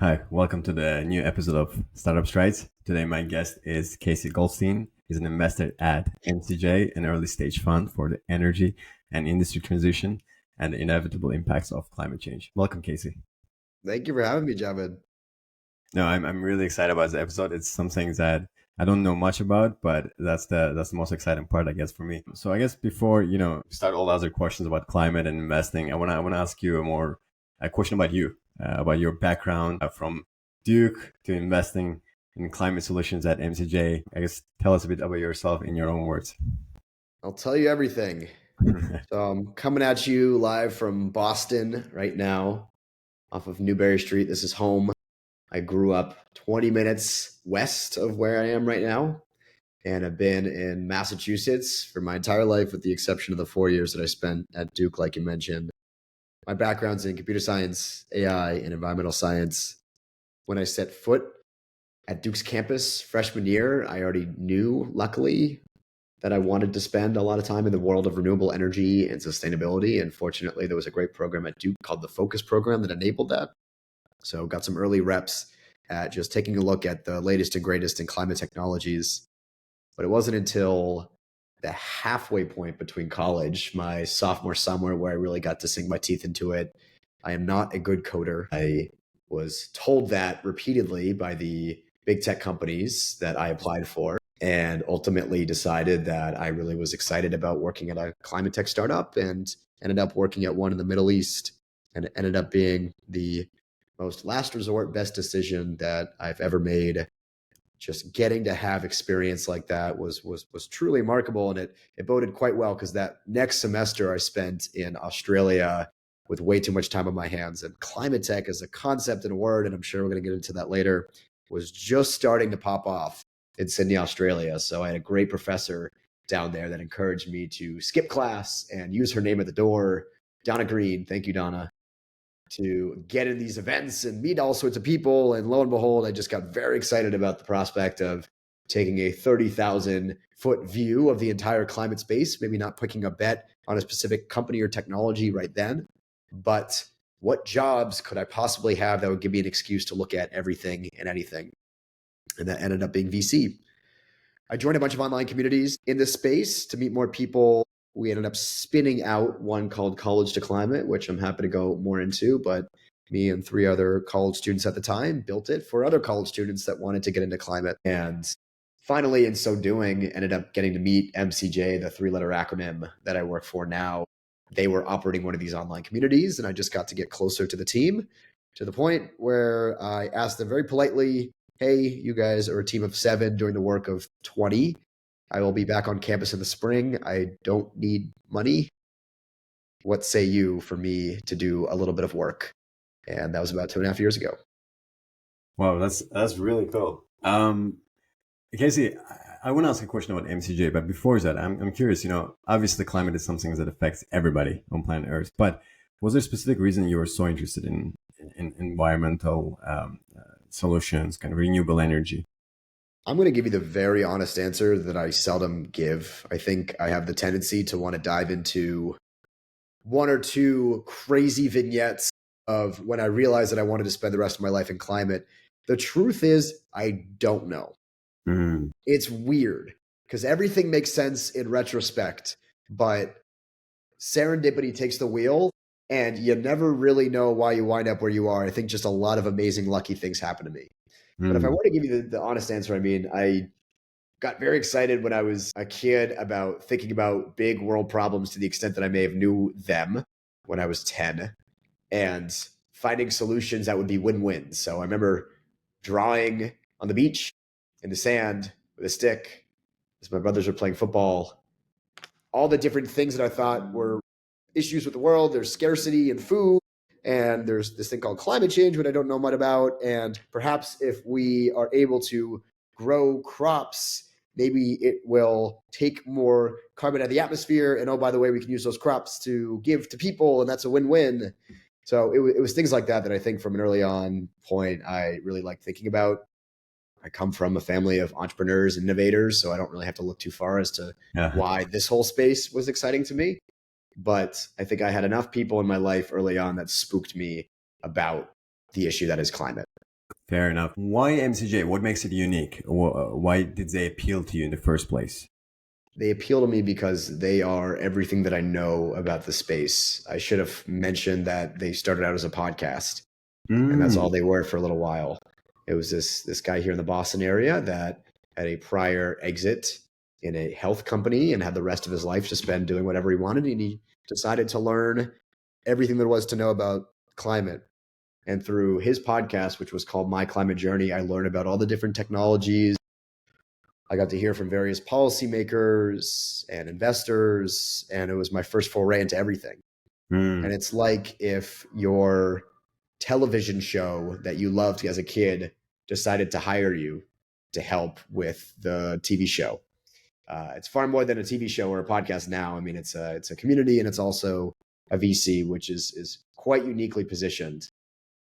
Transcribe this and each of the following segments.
Hi, welcome to the new episode of Startup Strides. Today, my guest is Casey Goldstein. He's an investor at MCJ, an early stage fund for the energy and industry transition and the inevitable impacts of climate change. Welcome, Casey. Thank you for having me, Javed. No, I'm really excited about the episode. It's something that I don't know much about, but that's the most exciting part, I guess, for me. So I guess before start all the other questions about climate and investing, I wanna ask you a question about you, about your background from Duke to investing in climate solutions at MCJ. I guess tell us a bit about yourself in your own words. I'll tell you everything. So I'm coming at you live from Boston right now, off of Newberry Street. This is home. I grew up 20 minutes west of where I am right now, and I've been in Massachusetts for my entire life, with the exception of the 4 years that I spent at Duke, like you mentioned. My background's in computer science, AI, and environmental science. When I set foot at Duke's campus freshman year, I already knew, luckily, that I wanted to spend a lot of time in the world of renewable energy and sustainability. And fortunately, there was a great program at Duke called the Focus Program that enabled that. So got some early reps at just taking a look at the latest and greatest in climate technologies. But it wasn't until the halfway point between college, my sophomore summer, where I really got to sink my teeth into it. I am not a good coder. I was told that repeatedly by the big tech companies that I applied for, and ultimately decided that I really was excited about working at a climate tech startup, and ended up working at one in the Middle East. And it ended up being the most last resort best decision that I've ever made. Just getting to have experience like that was truly remarkable, and it boded quite well, because that next semester I spent in Australia with way too much time on my hands. And climate tech as a concept and a word, and I'm sure we're going to get into that later, was just starting to pop off in Sydney, Australia. So I had a great professor down there that encouraged me to skip class and use her name at the door, Donna Green. Thank you, Donna, to get in these events and meet all sorts of people. And lo and behold, I just got very excited about the prospect of taking a 30,000-foot view of the entire climate space, maybe not picking a bet on a specific company or technology right then, but what jobs could I possibly have that would give me an excuse to look at everything and anything? And that ended up being VC. I joined a bunch of online communities in this space to meet more people. We ended up spinning out one called College to Climate, which I'm happy to go more into. But me and three other college students at the time built it for other college students that wanted to get into climate. And finally, in so doing, ended up getting to meet MCJ, the three-letter acronym that I work for now. They were operating one of these online communities, and I just got to get closer to the team, to the point where I asked them very politely, hey, you guys are a team of 7 doing the work of 20. I will be back on campus in the spring. I don't need money. What say you for me to do a little bit of work? And that was about 2.5 years ago. Wow, that's really cool. Casey, I want to ask a question about MCJ, but before that, I'm curious. Obviously, climate is something that affects everybody on planet Earth. But was there a specific reason you were so interested in environmental solutions, kind of renewable energy? I'm going to give you the very honest answer that I seldom give. I think I have the tendency to want to dive into one or two crazy vignettes of when I realized that I wanted to spend the rest of my life in climate. The truth is, I don't know. Mm, It's weird because everything makes sense in retrospect, but serendipity takes the wheel, and you never really know why you wind up where you are. I think just a lot of amazing, lucky things happen to me. But if I mm, were to give you the honest answer, I mean, I got very excited when I was a kid about thinking about big world problems to the extent that I may have knew them when I was 10, and finding solutions that would be win-wins. So I remember drawing on the beach in the sand with a stick as my brothers were playing football, all the different things that I thought were issues with the world. There's scarcity in food, and there's this thing called climate change, which I don't know much about. And perhaps if we are able to grow crops, maybe it will take more carbon out of the atmosphere. And oh, by the way, we can use those crops to give to people, and that's a win-win. So it was things like that that I think from an early on point I really like thinking about. I come from a family of entrepreneurs and innovators, so I don't really have to look too far as to yeah. why this whole space was exciting to me. But I think I had enough people in my life early on that spooked me about the issue that is climate. Fair enough. Why MCJ? What makes it unique? Why did they appeal to you in the first place? They appeal to me because they are everything that I know about the space. I should have mentioned that they started out as a podcast, and that's all Mm, they were for a little while. It was this guy here in the Boston area that had a prior exit in a health company and had the rest of his life to spend doing whatever he wanted, and he decided to learn everything there was to know about climate. And through his podcast, which was called My Climate Journey, I learned about all the different technologies. I got to hear from various policymakers and investors, and it was my first foray into everything. And mm. it's like if your television show that you loved as a kid decided to hire you to help with the TV show. It's far more than a TV show or a podcast now. I mean, it's a community, and it's also a VC, which is quite uniquely positioned.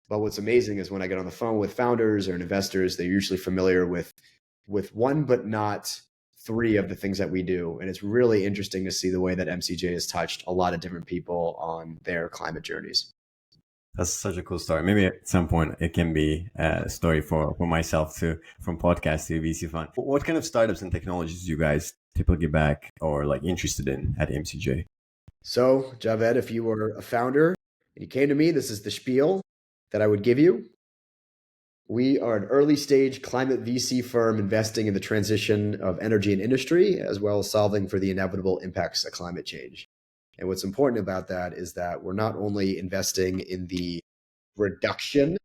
But what's amazing is when I get on the phone with founders or investors, they're usually familiar with one, but not three of the things that we do. And it's really interesting to see the way that MCJ has touched a lot of different people on their climate journeys. That's such a cool story. Maybe at some point it can be a story for myself too, from podcast to VC fund. What kind of startups and technologies do you guys typically back or like interested in at MCJ? So, Javed, if you were a founder and you came to me, this is the spiel that I would give you. We are an early stage climate VC firm investing in the transition of energy and industry, as well as solving for the inevitable impacts of climate change. And what's important about that is that we're not only investing in the reduction,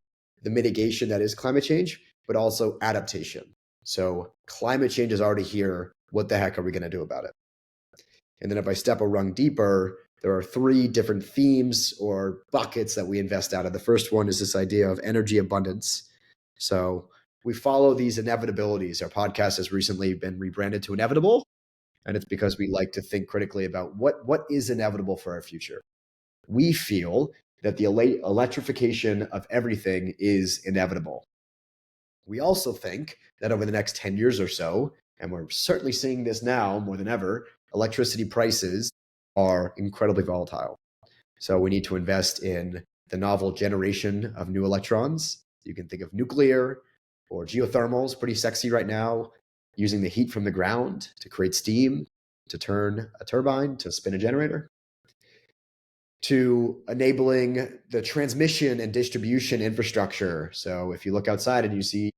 the mitigation that is climate change, but also adaptation. So climate change is already here. What the heck are we going to do about it? And then if I step a rung deeper, there are three different themes or buckets that we invest out of. The first one is this idea of energy abundance. So we follow these inevitabilities. Our podcast has recently been rebranded to Inevitable, and it's because we like to think critically about what is inevitable for our future. We feel that the electrification of everything is inevitable. We also think that over the next 10 years or so, and we're certainly seeing this now more than ever, electricity prices are incredibly volatile. So we need to invest in the novel generation of new electrons. You can think of nuclear or geothermal is pretty sexy right now, using the heat from the ground to create steam, to turn a turbine, to spin a generator, to enabling the transmission and distribution infrastructure. So if you look outside and you see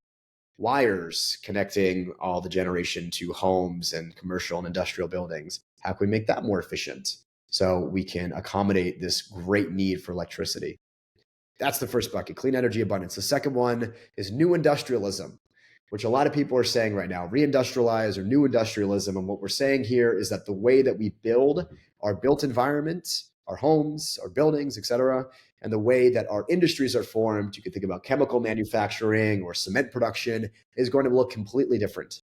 wires connecting all the generation to homes and commercial and industrial buildings, how can we make that more efficient so we can accommodate this great need for electricity? That's the first bucket, clean energy abundance. The second one is new industrialism, which a lot of people are saying right now, reindustrialize or new industrialism. And what we're saying here is that the way that we build our built environment, our homes, our buildings, et cetera, and the way that our industries are formed, you can think about chemical manufacturing or cement production, is going to look completely different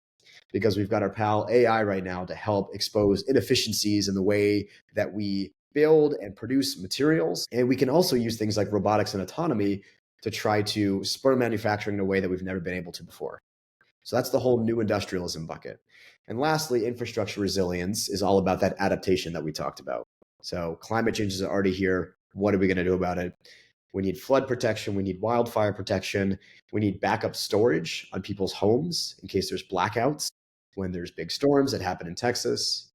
because we've got our pal AI right now to help expose inefficiencies in the way that we build and produce materials. And we can also use things like robotics and autonomy to try to spur manufacturing in a way that we've never been able to before. So that's the whole new industrialism bucket. And lastly, infrastructure resilience is all about that adaptation that we talked about. So climate change is already here. What are we going to do about it? We need flood protection. We need wildfire protection. We need backup storage on people's homes in case there's blackouts when there's big storms that happen in Texas.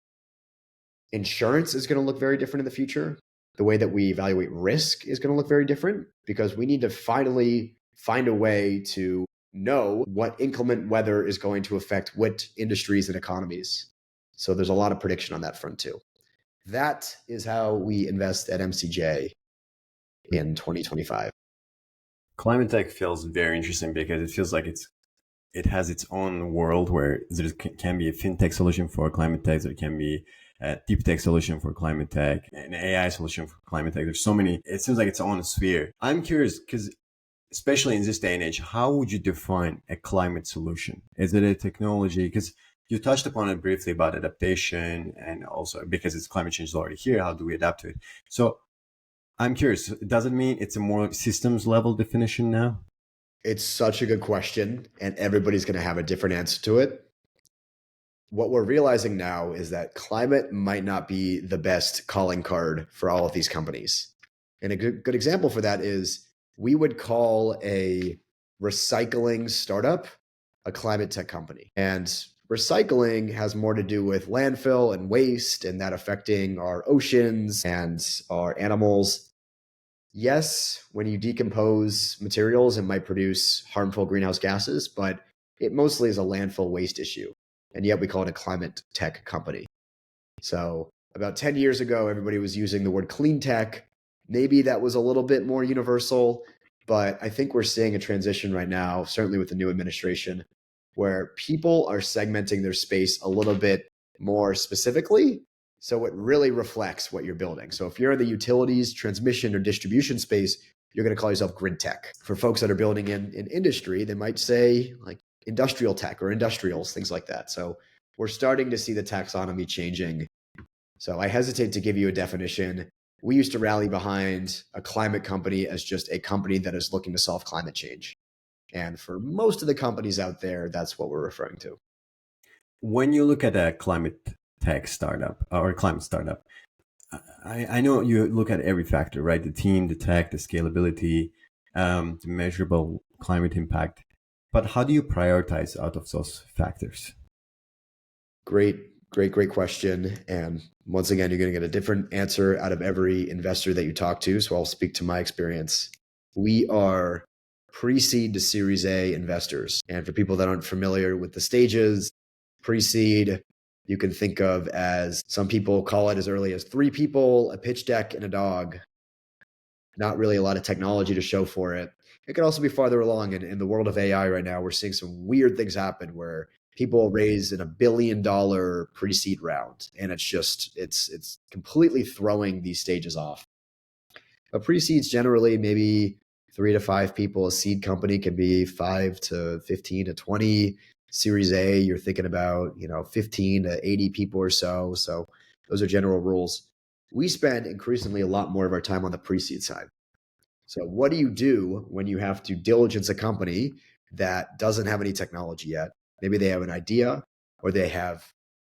Insurance is going to look very different in the future. The way that we evaluate risk is going to look very different because we need to finally find a way to know what inclement weather is going to affect what industries and economies. So there's a lot of prediction on that front too. That is how we invest at MCJ in 2025. Climate tech feels very interesting because it feels like it has its own world where there can be a fintech solution for climate tech, there can be a deep tech solution for climate tech, an AI solution for climate tech. There's so many. It seems like its own sphere. I'm curious because especially in this day and age, how would you define a climate solution? Is it a technology? Because you touched upon it briefly about adaptation and also because it's climate change is already here, how do we adapt to it? So I'm curious, does it mean it's a more systems level definition now? It's such a good question, and everybody's going to have a different answer to it. What we're realizing now is that climate might not be the best calling card for all of these companies. And a good example for that is we would call a recycling startup, a climate tech company. And recycling has more to do with landfill and waste and that affecting our oceans and our animals. Yes, when you decompose materials, it might produce harmful greenhouse gases, but it mostly is a landfill waste issue. And yet we call it a climate tech company. So about 10 years ago, everybody was using the word Cleantech. Maybe that was a little bit more universal, but I think we're seeing a transition right now, certainly with the new administration, where people are segmenting their space a little bit more specifically. So it really reflects what you're building. So if you're in the utilities, transmission, or distribution space, you're going to call yourself grid tech. For folks that are building in industry, they might say like industrial tech or industrials, things like that. So we're starting to see the taxonomy changing. So I hesitate to give you a definition. We used to rally behind a climate company as just a company that is looking to solve climate change. And for most of the companies out there, that's what we're referring to. When you look at a climate tech startup or climate startup, I know you look at every factor, right? The team, the tech, the scalability, the measurable climate impact. But how do you prioritize out of those factors? Great question. And once again, you're going to get a different answer out of every investor that you talk to. So I'll speak to my experience. We are pre-seed to Series A investors. And for people that aren't familiar with the stages, pre-seed, you can think of as some people call it as early as 3 people, a pitch deck, and a dog. Not really a lot of technology to show for it. It could also be farther along. In the world of AI right now, we're seeing some weird things happen where people raise in $1 billion pre-seed round, and it's completely throwing these stages off. A pre-seed's generally maybe 3 to 5 people. A seed company can be 5 to 15 to 20. Series A, you're thinking about 15 to 80 people or so. So those are general rules. We spend increasingly a lot more of our time on the pre-seed side. So what do you do when you have to diligence a company that doesn't have any technology yet? Maybe they have an idea or they have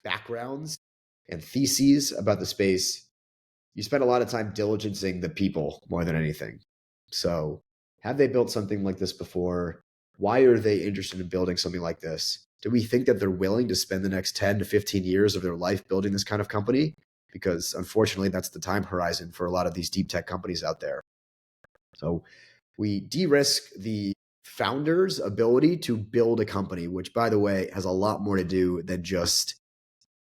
backgrounds and theses about the space. You spend a lot of time diligencing the people more than anything. So have they built something like this before? Why are they interested in building something like this? Do we think that they're willing to spend the next 10 to 15 years of their life building this kind of company? Because unfortunately, that's the time horizon for a lot of these deep tech companies out there. So we de-risk the founder's ability to build a company, which, by the way, has a lot more to do than just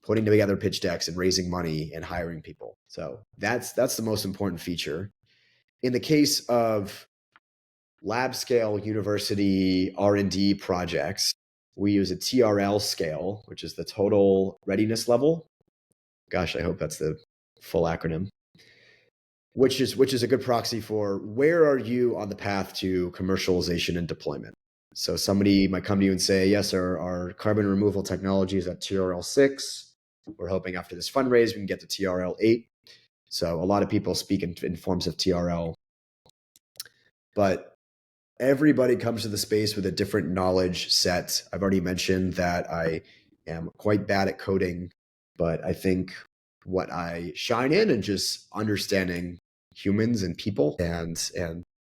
putting together pitch decks and raising money and hiring people. So that's the most important feature. In the case of lab scale university R&D projects, we use a TRL scale, which is the total readiness level. Gosh, I hope that's the full acronym. Which is a good proxy for where are you on the path to commercialization and deployment. So somebody might come to you and say, yes, our carbon removal technology is at TRL 6. We're hoping after this fundraise, we can get to TRL 8. So a lot of people speak in forms of TRL. But everybody comes to the space with a different knowledge set. I've already mentioned that I am quite bad at coding, but I think what I shine in and just understanding humans and people and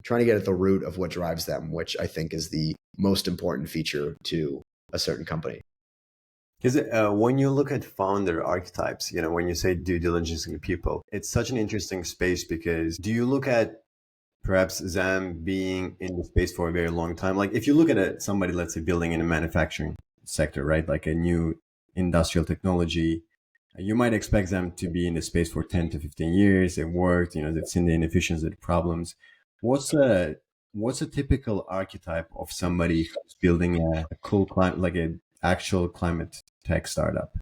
trying to get at the root of what drives them, which I think is the most important feature to a certain company. Because when you look at founder archetypes, when you say due diligence in people, it's such an interesting space because do you look at perhaps them being in the space for a very long time? Like if you look at somebody, let's say building in a manufacturing sector, right? Like a new industrial technology, you might expect them to be in the space for 10 to 15 years. They've worked, they've seen the inefficiencies, the problems. What's a typical archetype of somebody who's building a cool climate, like an actual climate tech startup?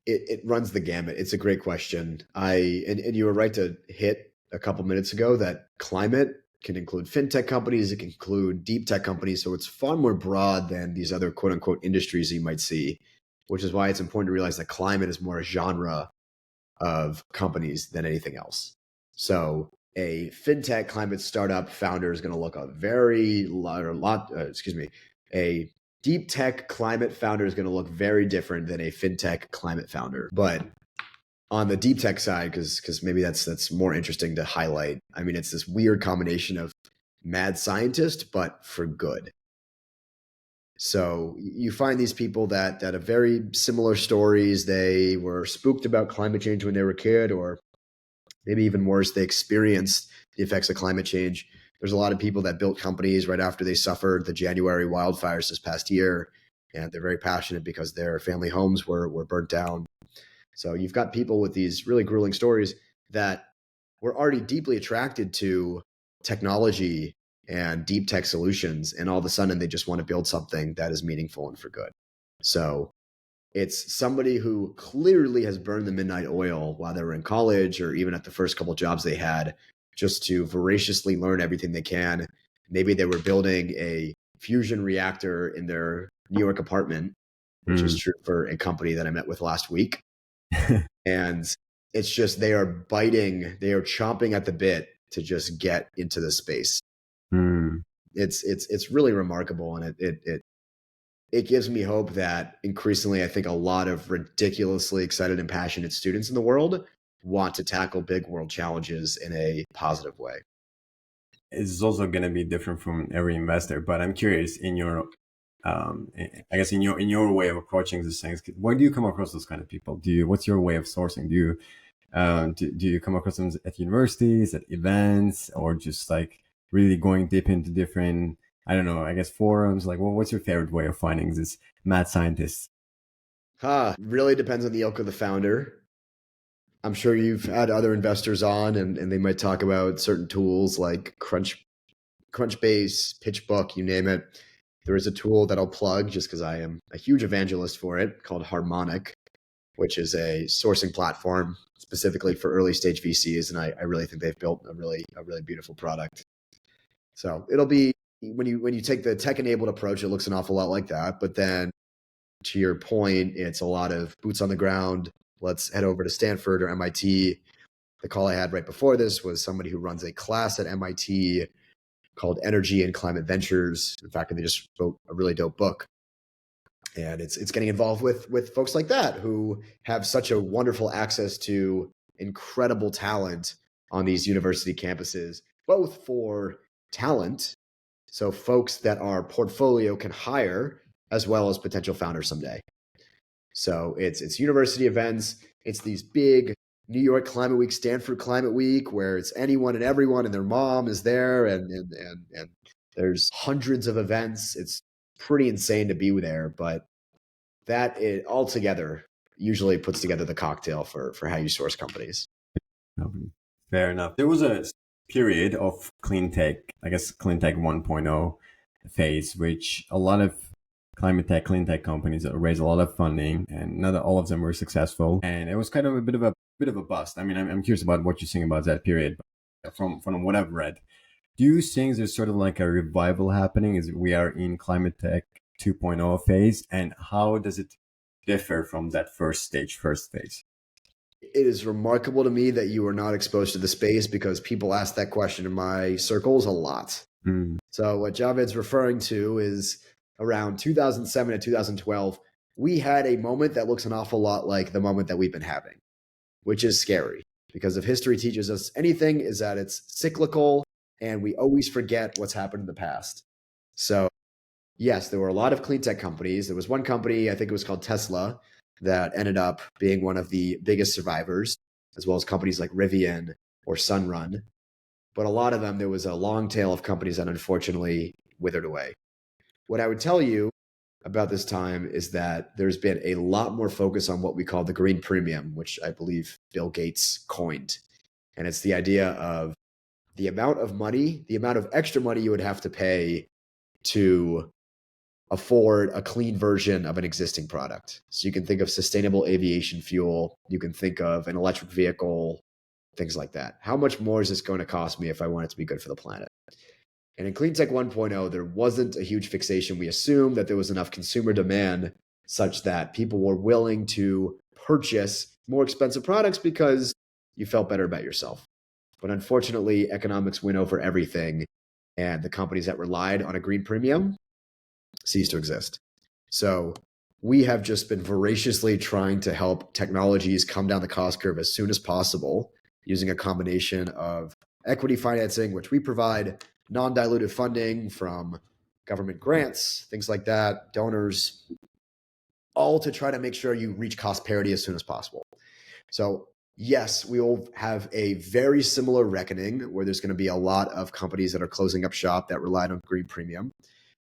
It runs the gamut. It's a great question. And you were right to hit a couple minutes ago that climate can include fintech companies. It can include deep tech companies. So it's far more broad than these other quote unquote industries you might see, which is why it's important to realize that climate is more a genre of companies than anything else. So a fintech climate startup founder is going to look a deep tech climate founder is going to look very different than a fintech climate founder. But on the deep tech side, because maybe that's more interesting to highlight. I mean, it's this weird combination of mad scientist, but for good. So you find these people that have very similar stories. They were spooked about climate change when they were a kid, or maybe even worse, they experienced the effects of climate change. There's a lot of people that built companies right after they suffered the January wildfires this past year, and they're very passionate because their family homes were burnt down. So you've got people with these really grueling stories that were already deeply attracted to technology and deep tech solutions, and all of a sudden they just want to build something that is meaningful and for good. So it's somebody who clearly has burned the midnight oil while they were in college or even at the first couple jobs they had, just to voraciously learn everything they can. Maybe they were building a fusion reactor in their New York apartment, which is true for a company that I met with last week. And it's just they are chomping at the bit to just get into the space. It's really remarkable, and it gives me hope that increasingly, I think a lot of ridiculously excited and passionate students in the world want to tackle big world challenges in a positive way. It's also going to be different from every investor, but I'm curious in your, I guess in your way of approaching these things, where do you come across those kind of people? What's your way of sourcing? Do you come across them at universities, at events, or just like really going deep into different, I don't know, I guess forums? Like, what's your favorite way of finding this mad scientists? Really depends on the ilk of the founder. I'm sure you've had other investors on, and they might talk about certain tools like Crunchbase, PitchBook, you name it. There is a tool that I'll plug just because I am a huge evangelist for it, called Harmonic, which is a sourcing platform specifically for early stage VCs, and I really think they've built a really beautiful product. So it'll be when you take the tech enabled approach, it looks an awful lot like that. But then to your point, it's a lot of boots on the ground. Let's head over to Stanford or MIT. The call I had right before this was somebody who runs a class at MIT called Energy and Climate Ventures. In fact, they just wrote a really dope book. And it's getting involved with folks like that who have such a wonderful access to incredible talent on these university campuses, both for talent, so folks that our portfolio can hire, as well as potential founders someday. So it's university events, it's these big New York Climate Week, Stanford Climate Week, where it's anyone and everyone and their mom is there, and there's hundreds of events. It's pretty insane to be there, but that altogether usually puts together the cocktail for how you source companies. Fair enough. There was a period of Cleantech, I guess Cleantech 1.0 phase, which a lot of cleantech companies raised a lot of funding, and not all of them were successful. And it was kind of a bit of a bust. I mean, I'm curious about what you think about that period. But from what I've read, do you think there's sort of like a revival happening? Is we are in climate tech 2.0 phase, and how does it differ from that first phase? It is remarkable to me that you are not exposed to the space, because people ask that question in my circles a lot. So what Javed's referring to is around 2007 to 2012, we had a moment that looks an awful lot like the moment that we've been having, which is scary, because if history teaches us anything, is that it's cyclical and we always forget what's happened in the past. So yes, there were a lot of clean tech companies. There was one company, I think it was called Tesla, that ended up being one of the biggest survivors, as well as companies like Rivian or Sunrun. But a lot of them, there was a long tail of companies that unfortunately withered away. What I would tell you about this time is that there's been a lot more focus on what we call the green premium, which I believe Bill Gates coined. And it's the idea of the amount of money, the amount of extra money you would have to pay to afford a clean version of an existing product. So you can think of sustainable aviation fuel, you can think of an electric vehicle, things like that. How much more is this going to cost me if I want it to be good for the planet? And in Cleantech 1.0, there wasn't a huge fixation. We assumed that there was enough consumer demand such that people were willing to purchase more expensive products because you felt better about yourself. But unfortunately, economics win over everything, and the companies that relied on a green premium cease to exist. So we have just been voraciously trying to help technologies come down the cost curve as soon as possible, using a combination of equity financing, which we provide, non-dilutive funding from government grants, things like that, donors, all to try to make sure you reach cost parity as soon as possible. So yes, we will have a very similar reckoning where there's going to be a lot of companies that are closing up shop that relied on green premium.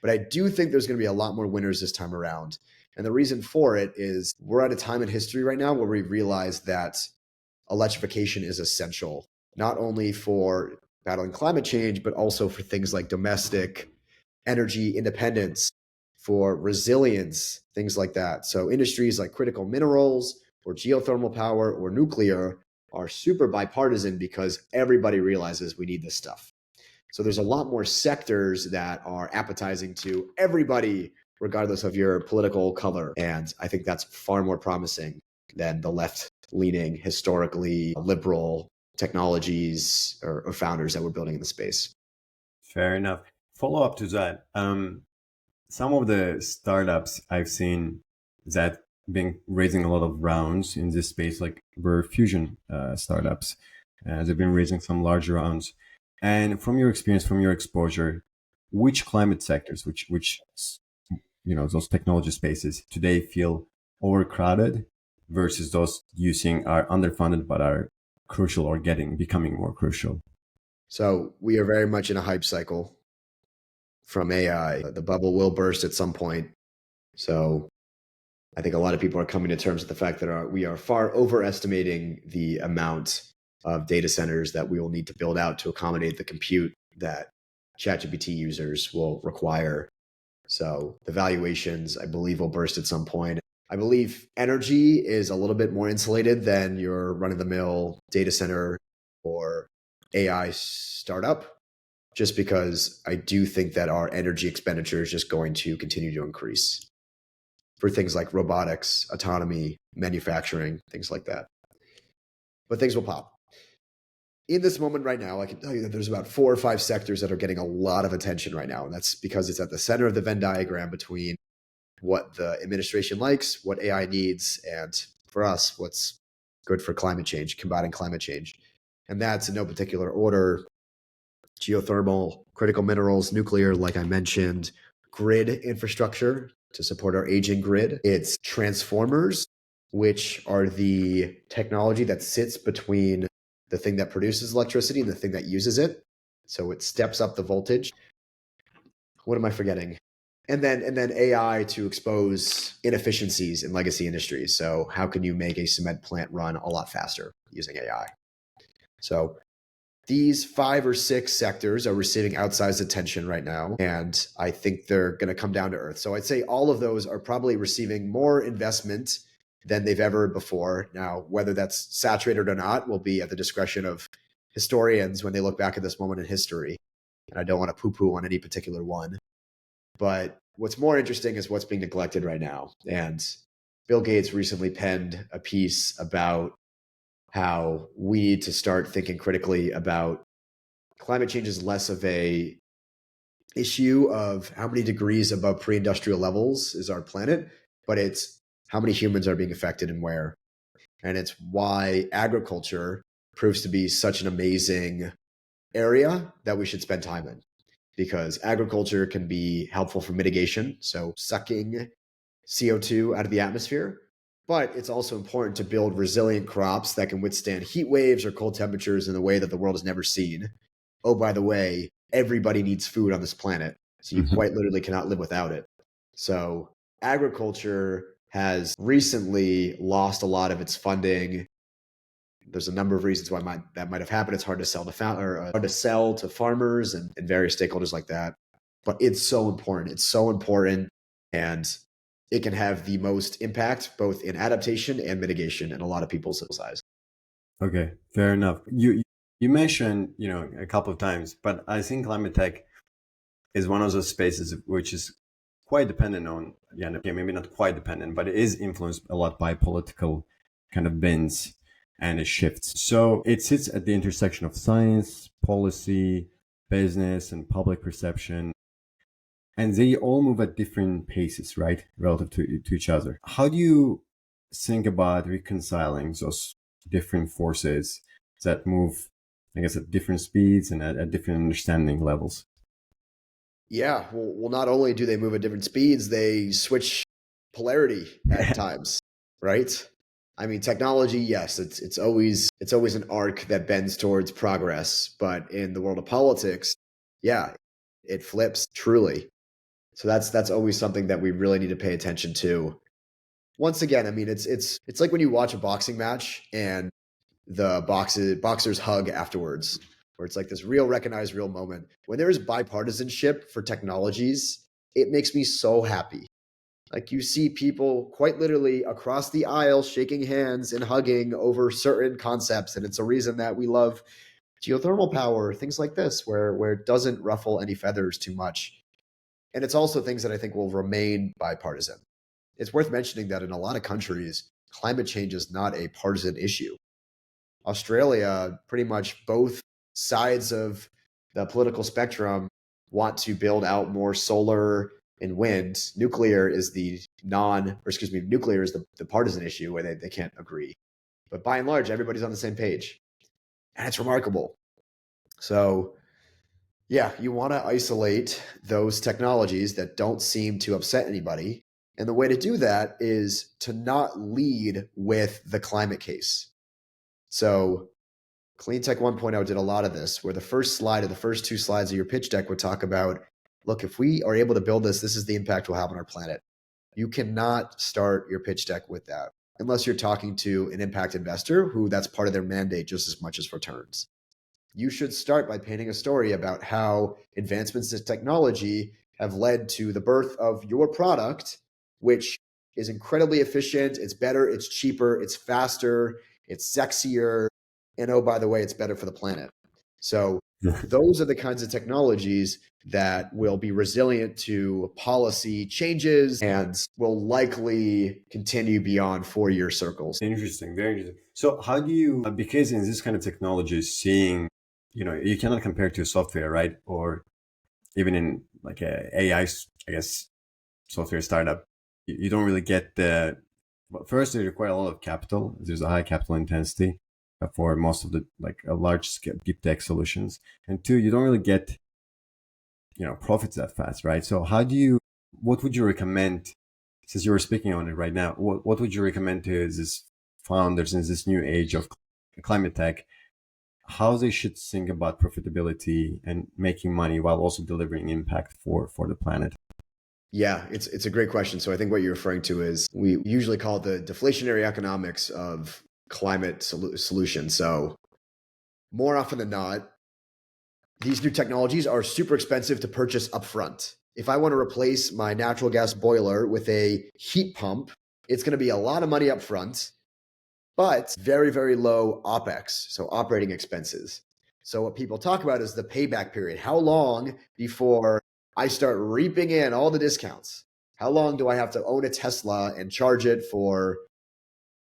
But I do think there's going to be a lot more winners this time around. And the reason for it is we're at a time in history right now where we realize that electrification is essential, not only for battling climate change, but also for things like domestic energy independence, for resilience, things like that. So industries like critical minerals or geothermal power or nuclear are super bipartisan because everybody realizes we need this stuff. So there's a lot more sectors that are appetizing to everybody, regardless of your political color. And I think that's far more promising than the left-leaning, historically liberal technologies or founders that we're building in the space. Fair enough. Follow up to that. Some of the startups I've seen that been raising a lot of rounds in this space, like were fusion startups. They've been raising some large rounds. And from your experience, from your exposure, which climate sectors, which those technology spaces today feel overcrowded versus those using are underfunded but are crucial or becoming more crucial? So we are very much in a hype cycle from AI. The bubble will burst at some point. So I think a lot of people are coming to terms with the fact that we are far overestimating the amount of data centers that we will need to build out to accommodate the compute that ChatGPT users will require. So the valuations, I believe, will burst at some point. I believe energy is a little bit more insulated than your run-of-the-mill data center or AI startup, just because I do think that our energy expenditure is just going to continue to increase for things like robotics, autonomy, manufacturing, things like that. But things will pop. In this moment right now, I can tell you that there's about 4 or 5 sectors that are getting a lot of attention right now. And that's because it's at the center of the Venn diagram between what the administration likes, what AI needs, and for us, what's good for climate change, combating climate change. And that's in no particular order: geothermal, critical minerals, nuclear, like I mentioned, grid infrastructure to support our aging grid. It's transformers, which are the technology that sits between the thing that produces electricity and the thing that uses it. So it steps up the voltage. What am I forgetting? And then AI to expose inefficiencies in legacy industries. So how can you make a cement plant run a lot faster using AI? So these 5 or 6 sectors are receiving outsized attention right now, and I think they're going to come down to earth. So I'd say all of those are probably receiving more investment than they've ever before. Now, whether that's saturated or not will be at the discretion of historians when they look back at this moment in history. And I don't want to poo-poo on any particular one. But what's more interesting is what's being neglected right now. And Bill Gates recently penned a piece about how we need to start thinking critically about climate change is less of a issue of how many degrees above pre-industrial levels is our planet, but it's how many humans are being affected and where. And it's why agriculture proves to be such an amazing area that we should spend time in, because agriculture can be helpful for mitigation, so sucking CO2 out of the atmosphere. But it's also important to build resilient crops that can withstand heat waves or cold temperatures in a way that the world has never seen. Oh, by the way, everybody needs food on this planet, so you quite literally cannot live without it. So agriculture has recently lost a lot of its funding. There's a number of reasons why that might have happened. It's hard to sell to farmers and various stakeholders like that. But it's so important. It's so important, and it can have the most impact both in adaptation and mitigation in a lot of people's eyes. Okay, fair enough. You mentioned, a couple of times, but I think climate tech is one of those spaces which is quite dependent on, maybe not quite dependent, but it is influenced a lot by political kind of bends and it shifts. So it sits at the intersection of science, policy, business, and public perception. And they all move at different paces, right? Relative to each other. How do you think about reconciling those different forces that move, I guess, at different speeds and at different understanding levels? Yeah, well, not only do they move at different speeds, they switch polarity at times, right? I mean, technology, yes, it's always an arc that bends towards progress, but in the world of politics, yeah, it flips truly. So that's always something that we really need to pay attention to. Once again, I mean, it's like when you watch a boxing match and the boxers hug afterwards, where it's like this real recognized real moment. When there is bipartisanship for technologies, it makes me so happy. Like you see people quite literally across the aisle shaking hands and hugging over certain concepts, and it's a reason that we love geothermal power, things like this, where it doesn't ruffle any feathers too much. And it's also things that I think will remain bipartisan. It's worth mentioning that in a lot of countries, climate change is not a partisan issue. Australia, pretty much both sides of the political spectrum want to build out more solar and wind. Nuclear is nuclear is the partisan issue where they can't agree. But by and large, everybody's on the same page. And it's remarkable. So, yeah, you want to isolate those technologies that don't seem to upset anybody. And the way to do that is to not lead with the climate case. So, Cleantech 1.0 did a lot of this, where the first slide or the first two slides of your pitch deck would talk about, look, if we are able to build this, this is the impact we'll have on our planet. You cannot start your pitch deck with that unless you're talking to an impact investor who that's part of their mandate just as much as returns. You should start by painting a story about how advancements in technology have led to the birth of your product, which is incredibly efficient. It's better, it's cheaper, it's faster, it's sexier. And oh, by the way, it's better for the planet. So those are the kinds of technologies that will be resilient to policy changes and will likely continue beyond 4-year circles. Interesting, very interesting. So how do you, because in this kind of technology, seeing, you cannot compare to software, right? Or even in like a AI, I guess, software startup, you don't really get well, first, they require a lot of capital. There's a high capital intensity for most of the like large scale deep tech solutions. And two, you don't really get, profits that fast, right? So what would you recommend, since you were speaking on it right now, what would you recommend to this founders in this new age of climate tech, how they should think about profitability and making money while also delivering impact for the planet? Yeah, it's a great question. So I think what you're referring to is we usually call it the deflationary economics of climate solutions. So more often than not, these new technologies are super expensive to purchase upfront. If I want to replace my natural gas boiler with a heat pump, it's going to be a lot of money upfront, but very, very low OPEX, so operating expenses. So what people talk about is the payback period. How long before I start reaping in all the discounts? How long do I have to own a Tesla and charge it for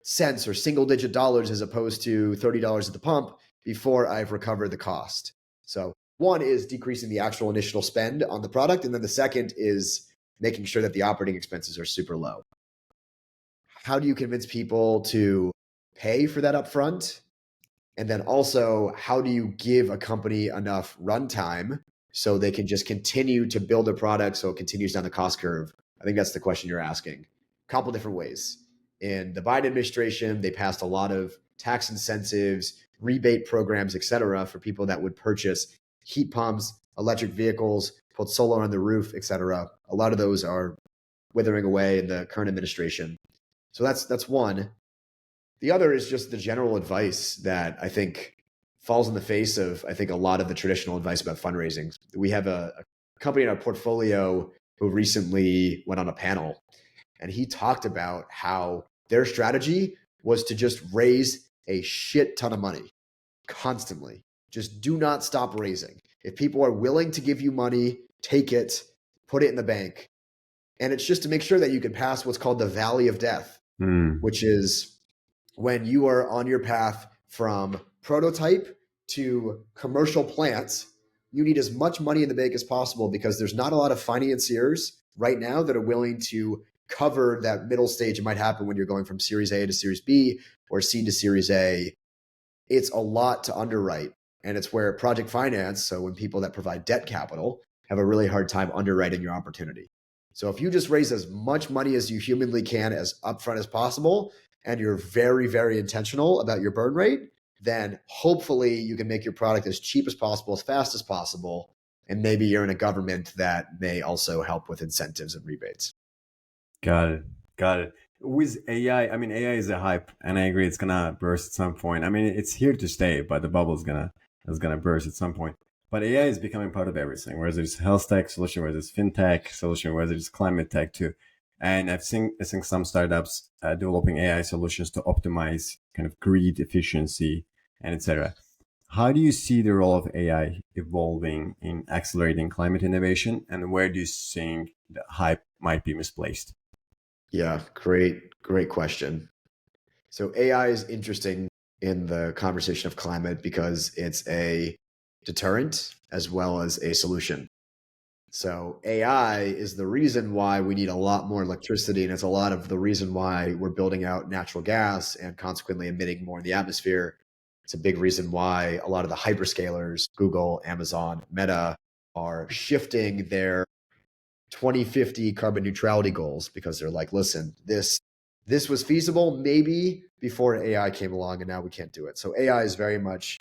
cents or single digit dollars as opposed to $30 at the pump before I've recovered the cost? So one is decreasing the actual initial spend on the product. And then the second is making sure that the operating expenses are super low. How do you convince people to pay for that upfront? And then also, how do you give a company enough runtime so they can just continue to build a product so it continues down the cost curve? I think that's the question you're asking. A couple different ways. In the Biden administration, they passed a lot of tax incentives, rebate programs, et cetera, for people that would purchase heat pumps, electric vehicles, put solar on the roof, et cetera. A lot of those are withering away in the current administration. So that's one. The other is just the general advice that I think falls in the face of, I think, a lot of the traditional advice about fundraising. We have a company in our portfolio who recently went on a panel, and he talked about how their strategy was to just raise a shit ton of money constantly. Just do not stop raising. If people are willing to give you money, take it, put it in the bank. And it's just to make sure that you can pass what's called the valley of death, which is when you are on your path from prototype to commercial plants. You need as much money in the bank as possible because there's not a lot of financiers right now that are willing to cover that middle stage. It might happen when you're going from Series A to Series B or C to Series A. It's a lot to underwrite. And it's where project finance, so when people that provide debt capital, have a really hard time underwriting your opportunity. So if you just raise as much money as you humanly can as upfront as possible, and you're very, very intentional about your burn rate, then hopefully you can make your product as cheap as possible, as fast as possible. And maybe you're in a government that may also help with incentives and rebates. Got it. Got it. With AI, I mean, AI is a hype, and I agree it's gonna burst at some point. I mean, it's here to stay, but the bubble is gonna burst at some point. But AI is becoming part of everything. Whether it's health tech solution, whether it's fintech solution, whether it's climate tech too. And I think some startups developing AI solutions to optimize kind of grid efficiency and etc. How do you see the role of AI evolving in accelerating climate innovation, and where do you think the hype might be misplaced? Yeah, great question. So AI is interesting in the conversation of climate because it's a deterrent as well as a solution. So AI is the reason why we need a lot more electricity, and it's a lot of the reason why we're building out natural gas and consequently emitting more in the atmosphere. It's a big reason why a lot of the hyperscalers, Google, Amazon, Meta, are shifting their 2050 carbon neutrality goals because they're like, listen, this was feasible maybe before AI came along, and now we can't do it. So AI is very much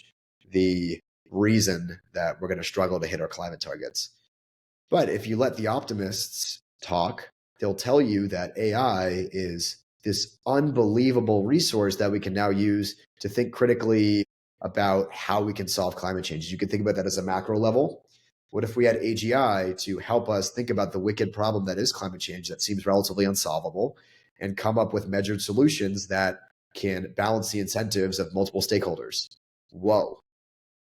the reason that we're going to struggle to hit our climate targets. But if you let the optimists talk, they'll tell you that AI is this unbelievable resource that we can now use to think critically about how we can solve climate change. You can think about that as a macro level. What if we had AGI to help us think about the wicked problem that is climate change that seems relatively unsolvable and come up with measured solutions that can balance the incentives of multiple stakeholders? Whoa.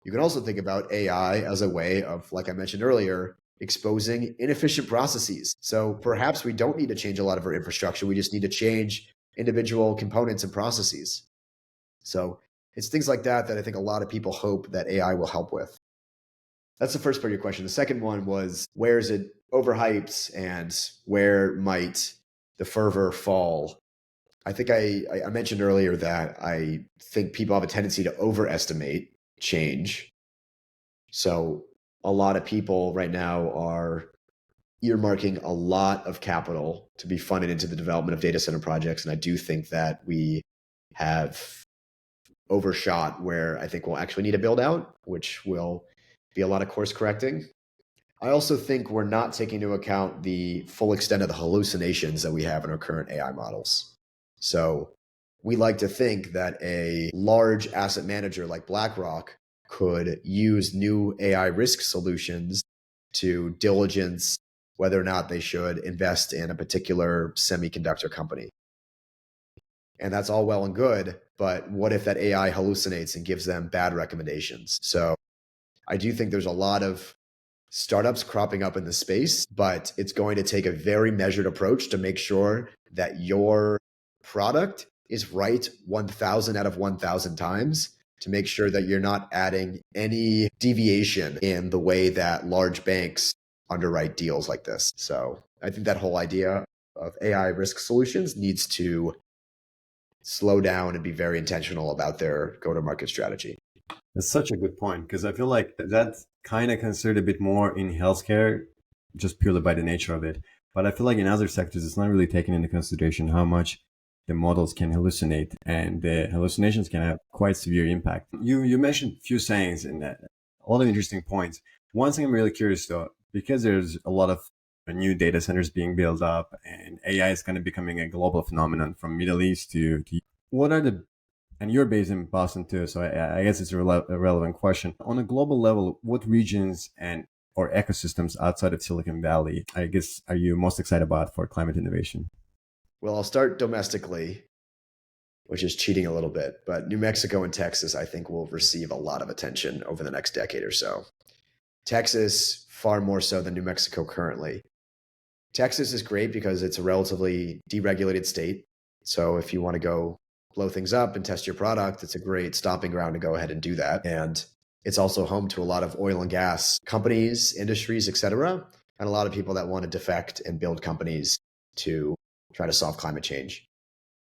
You can also think about AI as a way of, like I mentioned earlier, exposing inefficient processes. So perhaps we don't need to change a lot of our infrastructure. We just need to change individual components and processes. So it's things like that that I think a lot of people hope that AI will help with. That's the first part of your question. The second one was, where is it overhyped and where might the fervor fall? I think I mentioned earlier that I think people have a tendency to overestimate change. So a lot of people right now are earmarking a lot of capital to be funded into the development of data center projects. And I do think that we have overshot where I think we'll actually need to build out, which will be a lot of course correcting. I also think we're not taking into account the full extent of the hallucinations that we have in our current AI models. So we like to think that a large asset manager like BlackRock could use new AI risk solutions to diligence whether or not they should invest in a particular semiconductor company. And that's all well and good, but what if that AI hallucinates and gives them bad recommendations? So I do think there's a lot of startups cropping up in the space, but it's going to take a very measured approach to make sure that your product is right 1,000 out of 1,000 times, to make sure that you're not adding any deviation in the way that large banks underwrite deals like this. So I think that whole idea of AI risk solutions needs to slow down and be very intentional about their go-to-market strategy. That's such a good point, because I feel like that's kind of considered a bit more in healthcare, just purely by the nature of it. But I feel like in other sectors, it's not really taken into consideration how much the models can hallucinate, and the hallucinations can have quite severe impact. You mentioned a few sayings in that, a lot of interesting points. One thing I'm really curious though, because there's a lot of new data centers being built up, and AI is kind of becoming a global phenomenon from Middle East to what are the, and you're based in Boston too, so I guess it's a relevant question. On a global level, what regions and or ecosystems outside of Silicon Valley, I guess, are you most excited about for climate innovation? Well, I'll start domestically, which is cheating a little bit, but New Mexico and Texas, I think, will receive a lot of attention over the next decade or so. Texas, far more so than New Mexico currently. Texas is great because it's a relatively deregulated state. So if you want to go blow things up and test your product, it's a great stomping ground to go ahead and do that. And it's also home to a lot of oil and gas companies, industries, et cetera, and a lot of people that want to defect and build companies to try to solve climate change.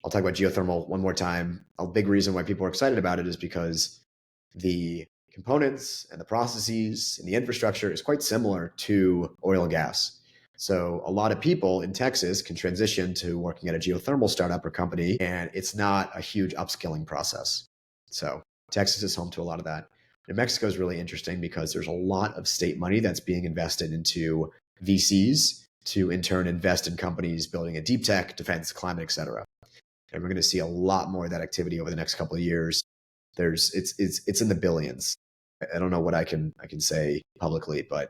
I'll talk about geothermal one more time. A big reason why people are excited about it is because the components and the processes and the infrastructure is quite similar to oil and gas. So a lot of people in Texas can transition to working at a geothermal startup or company, and it's not a huge upskilling process. So Texas is home to a lot of that. New Mexico is really interesting because there's a lot of state money that's being invested into VCs to in turn invest in companies building a deep tech, defense, climate, et cetera. And we're going to see a lot more of that activity over the next couple of years. It's in the billions. I don't know what I can say publicly, but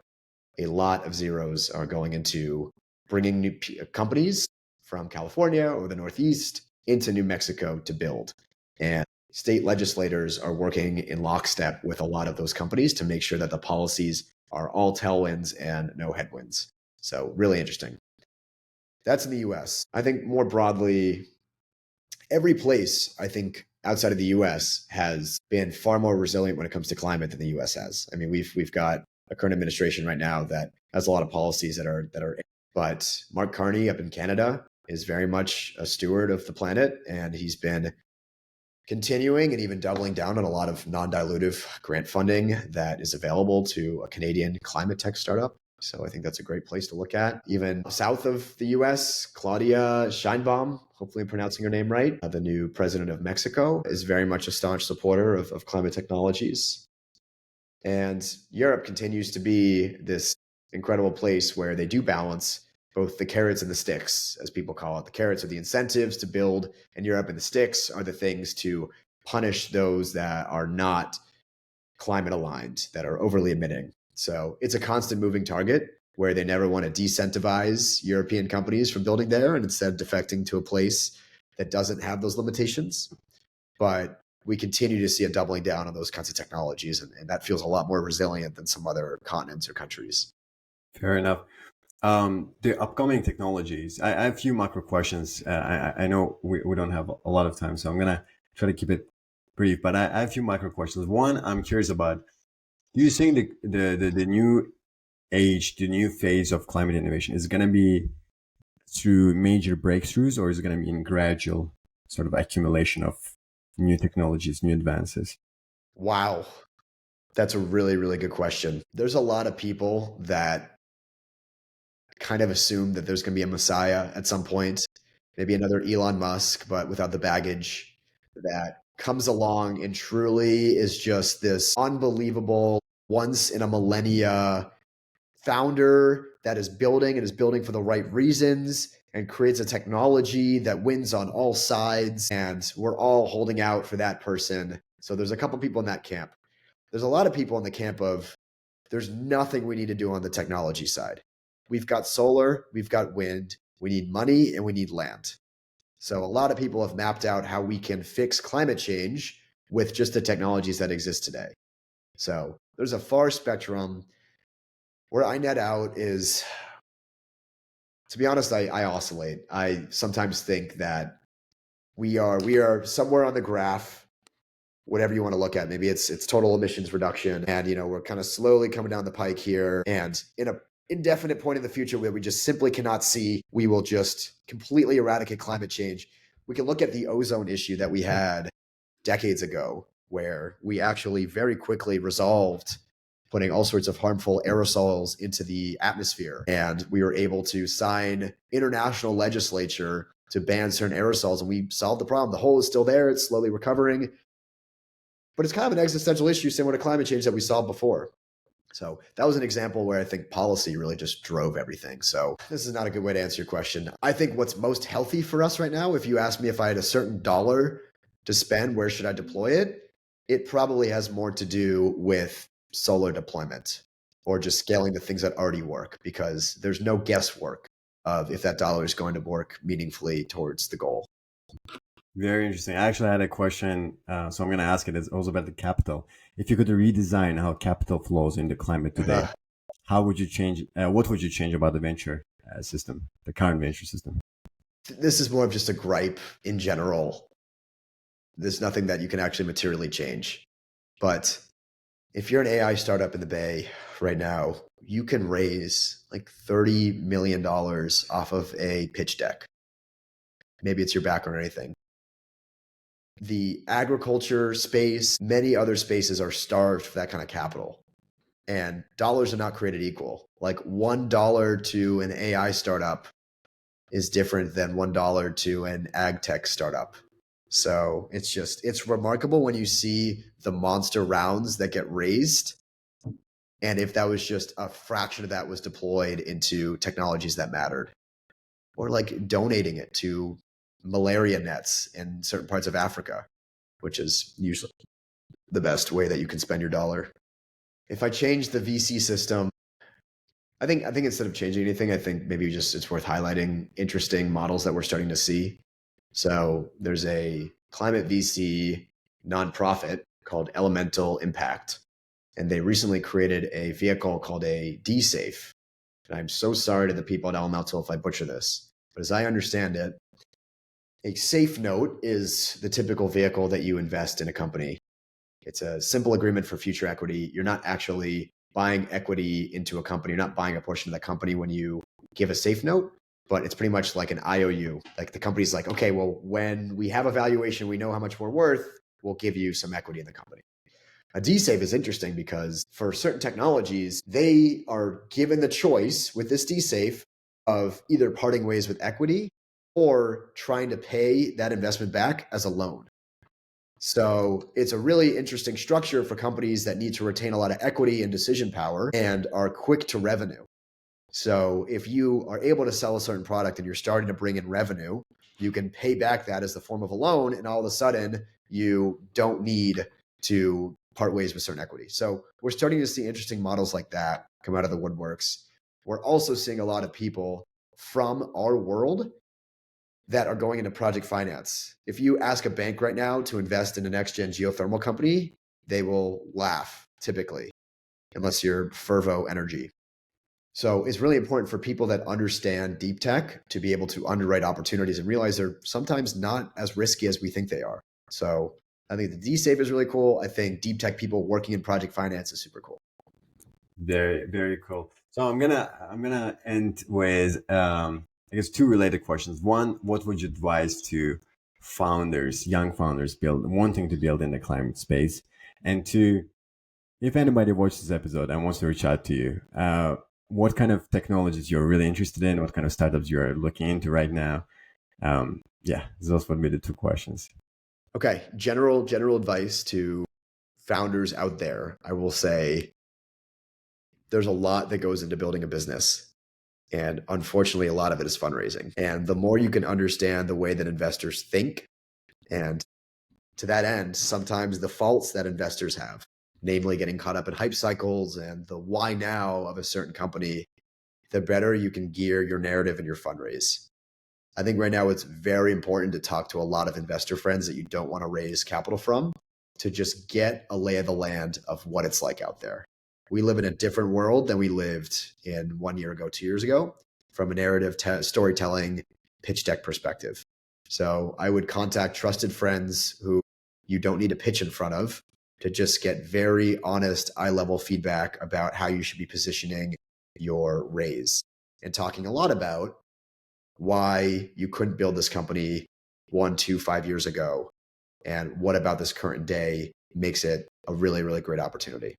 a lot of zeros are going into bringing new companies from California or the Northeast into New Mexico to build. And state legislators are working in lockstep with a lot of those companies to make sure that the policies are all tailwinds and no headwinds. So really interesting. That's in the US. I think more broadly, every place, I think, outside of the US has been far more resilient when it comes to climate than the US has. I mean, we've got a current administration right now that has a lot of policies that are but Mark Carney up in Canada is very much a steward of the planet, and he's been continuing and even doubling down on a lot of non-dilutive grant funding that is available to a Canadian climate tech startup. So I think that's a great place to look at. Even south of the US, Claudia Sheinbaum, hopefully I'm pronouncing her name right, the new president of Mexico, is very much a staunch supporter of climate technologies. And Europe continues to be this incredible place where they do balance both the carrots and the sticks, as people call it. The carrots are the incentives to build in Europe, and the sticks are the things to punish those that are not climate aligned, that are overly emitting. So it's a constant moving target where they never want to decentivize European companies from building there and instead defecting to a place that doesn't have those limitations. But we continue to see a doubling down on those kinds of technologies, and that feels a lot more resilient than some other continents or countries. Fair enough. The upcoming technologies, I have a few macro questions. I know we don't have a lot of time, so I'm going to try to keep it brief, but I have a few macro questions. One, I'm curious about, do you think the new age, the new phase of climate innovation is going to be through major breakthroughs, or is it going to be in gradual sort of accumulation of new technologies, new advances? Wow. That's a really, really good question. There's a lot of people that kind of assume that there's going to be a messiah at some point, maybe another Elon Musk, but without the baggage, that comes along and truly is just this unbelievable, once in a millennia founder that is building for the right reasons and creates a technology that wins on all sides. And we're all holding out for that person. So there's a couple people in that camp. There's a lot of people in the camp of there's nothing we need to do on the technology side. We've got solar, we've got wind, we need money, and we need land. So a lot of people have mapped out how we can fix climate change with just the technologies that exist today. So there's a far spectrum. Where I net out is, to be honest, I oscillate. I sometimes think that we are somewhere on the graph, whatever you want to look at. Maybe it's total emissions reduction, and we're kind of slowly coming down the pike here, and in a indefinite point in the future where we just simply cannot see, we will just completely eradicate climate change. We can look at the ozone issue that we had decades ago, where we actually very quickly resolved putting all sorts of harmful aerosols into the atmosphere. And we were able to sign international legislature to ban certain aerosols, and we solved the problem. The hole is still there. It's slowly recovering. But it's kind of an existential issue similar to climate change that we solved before. So that was an example where I think policy really just drove everything. So this is not a good way to answer your question. I think what's most healthy for us right now, if you ask me if I had a certain dollar to spend, where should I deploy it? It probably has more to do with solar deployment or just scaling the things that already work, because there's no guesswork of if that dollar is going to work meaningfully towards the goal. Very interesting. I actually had a question, so I'm going to ask it. It's also about the capital. If you could redesign how capital flows in the climate today, how would you change? What would you change about the venture system, the current venture system? This is more of just a gripe in general. There's nothing that you can actually materially change. But if you're an AI startup in the Bay right now, you can raise like $30 million off of a pitch deck. Maybe it's your background or anything. The agriculture space, many other spaces are starved for that kind of capital. And dollars are not created equal. Like $1 to an AI startup is different than $1 to an agtech startup. So it's remarkable when you see the monster rounds that get raised. And if that was just a fraction of that was deployed into technologies that mattered, or like donating it to malaria nets in certain parts of Africa, which is usually the best way that you can spend your dollar. If I change the VC system, I think instead of changing anything, I think maybe just it's worth highlighting interesting models that we're starting to see. So there's a climate VC nonprofit called Elemental Impact, and they recently created a vehicle called a D-Safe. And I'm so sorry to the people at Elemental if I butcher this, but as I understand it, a safe note is the typical vehicle that you invest in a company. It's a simple agreement for future equity. You're not actually buying equity into a company. You're not buying a portion of the company when you give a safe note, but it's pretty much like an IOU. Like the company's like, okay, well, when we have a valuation, we know how much we're worth, we'll give you some equity in the company. A D-Safe is interesting because for certain technologies, they are given the choice with this D-Safe of either parting ways with equity or trying to pay that investment back as a loan. So it's a really interesting structure for companies that need to retain a lot of equity and decision power and are quick to revenue. So if you are able to sell a certain product and you're starting to bring in revenue, you can pay back that as the form of a loan, and all of a sudden you don't need to part ways with certain equity. So we're starting to see interesting models like that come out of the woodworks. We're also seeing a lot of people from our world that are going into project finance. If you ask a bank right now to invest in a next-gen geothermal company, they will laugh typically, unless you're Fervo Energy. So it's really important for people that understand deep tech to be able to underwrite opportunities and realize they're sometimes not as risky as we think they are. So I think the D-Safe is really cool. I think deep tech people working in project finance is super cool. Very, very cool. So I'm gonna end with I guess two related questions. One, what would you advise to founders, young founders, wanting to build in the climate space? And two, if anybody watches this episode and wants to reach out to you, what kind of technologies you're really interested in, what kind of startups you're looking into right now? Yeah, those would be the two questions. Okay, general advice to founders out there. I will say there's a lot that goes into building a business. And unfortunately, a lot of it is fundraising. And the more you can understand the way that investors think, and to that end, sometimes the faults that investors have, namely getting caught up in hype cycles and the why now of a certain company, the better you can gear your narrative and your fundraise. I think right now it's very important to talk to a lot of investor friends that you don't want to raise capital from to just get a lay of the land of what it's like out there. We live in a different world than we lived in 1 year ago, 2 years ago, from a narrative storytelling pitch deck perspective. So I would contact trusted friends who you don't need to pitch in front of to just get very honest, eye-level feedback about how you should be positioning your raise and talking a lot about why you couldn't build this company 1, 2, 5 years ago, and what about this current day makes it a really, really great opportunity.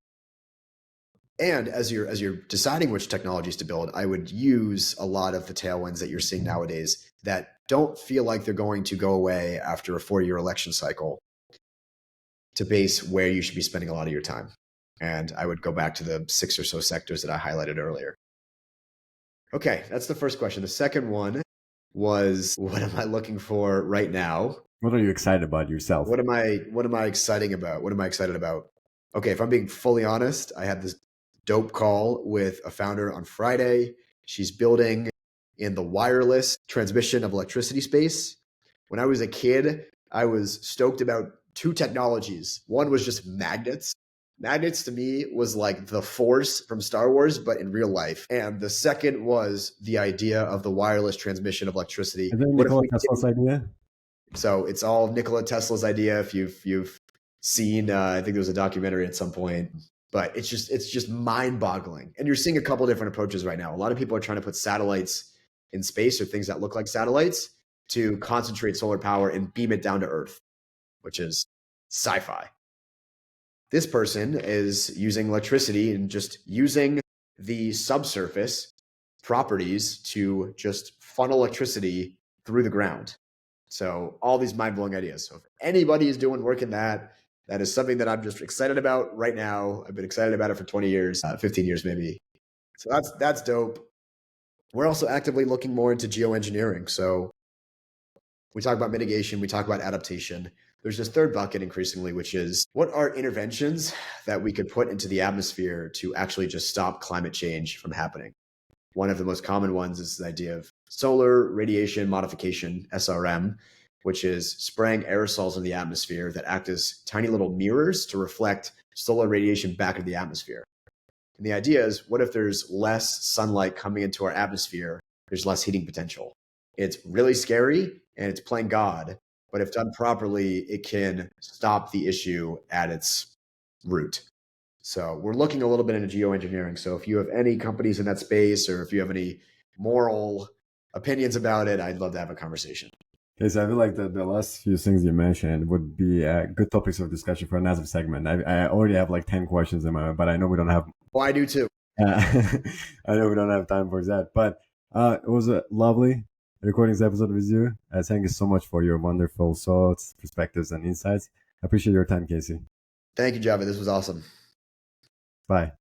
And as you're deciding which technologies to build, I would use a lot of the tailwinds that you're seeing nowadays that don't feel like they're going to go away after a 4-year election cycle to base where you should be spending a lot of your time. And I would go back to the 6 or so sectors that I highlighted earlier. Okay, that's the first question. The second one was, what am I looking for right now? What are you excited about yourself? What am I excited about? What am I excited about? Okay, if I'm being fully honest, I had this dope call with a founder on Friday. She's building in the wireless transmission of electricity space. When I was a kid, I was stoked about two technologies. One was just magnets. Magnets to me was like the Force from Star Wars, but in real life. And the second was the idea of the wireless transmission of electricity. Is that Nikola Tesla's idea? So it's all Nikola Tesla's idea. If you've seen, I think there was a documentary at some point, but it's just mind-boggling. And you're seeing a couple different approaches right now. A lot of people are trying to put satellites in space or things that look like satellites to concentrate solar power and beam it down to Earth, which is sci-fi. This person is using electricity and just using the subsurface properties to just funnel electricity through the ground. So all these mind-blowing ideas. So if anybody is doing work in that, that is something that I'm just excited about right now. I've been excited about it for 20 years, 15 years maybe. So that's dope. We're also actively looking more into geoengineering. So we talk about mitigation, we talk about adaptation. There's this third bucket increasingly, which is what are interventions that we could put into the atmosphere to actually just stop climate change from happening? One of the most common ones is the idea of solar radiation modification, SRM, which is spraying aerosols in the atmosphere that act as tiny little mirrors to reflect solar radiation back into the atmosphere. And the idea is, what if there's less sunlight coming into our atmosphere? There's less heating potential. It's really scary and it's playing God, but if done properly, it can stop the issue at its root. So we're looking a little bit into geoengineering. So if you have any companies in that space, or if you have any moral opinions about it, I'd love to have a conversation. Okay, so I feel like the last few things you mentioned would be good topics of discussion for another segment. I already have like 10 questions in my mind, but I know we don't have. Well, I do too. I know we don't have time for that, but it was a lovely recording this episode with you. Thank you so much for your wonderful thoughts, perspectives, and insights. I appreciate your time, Casey. Thank you, Java. This was awesome. Bye.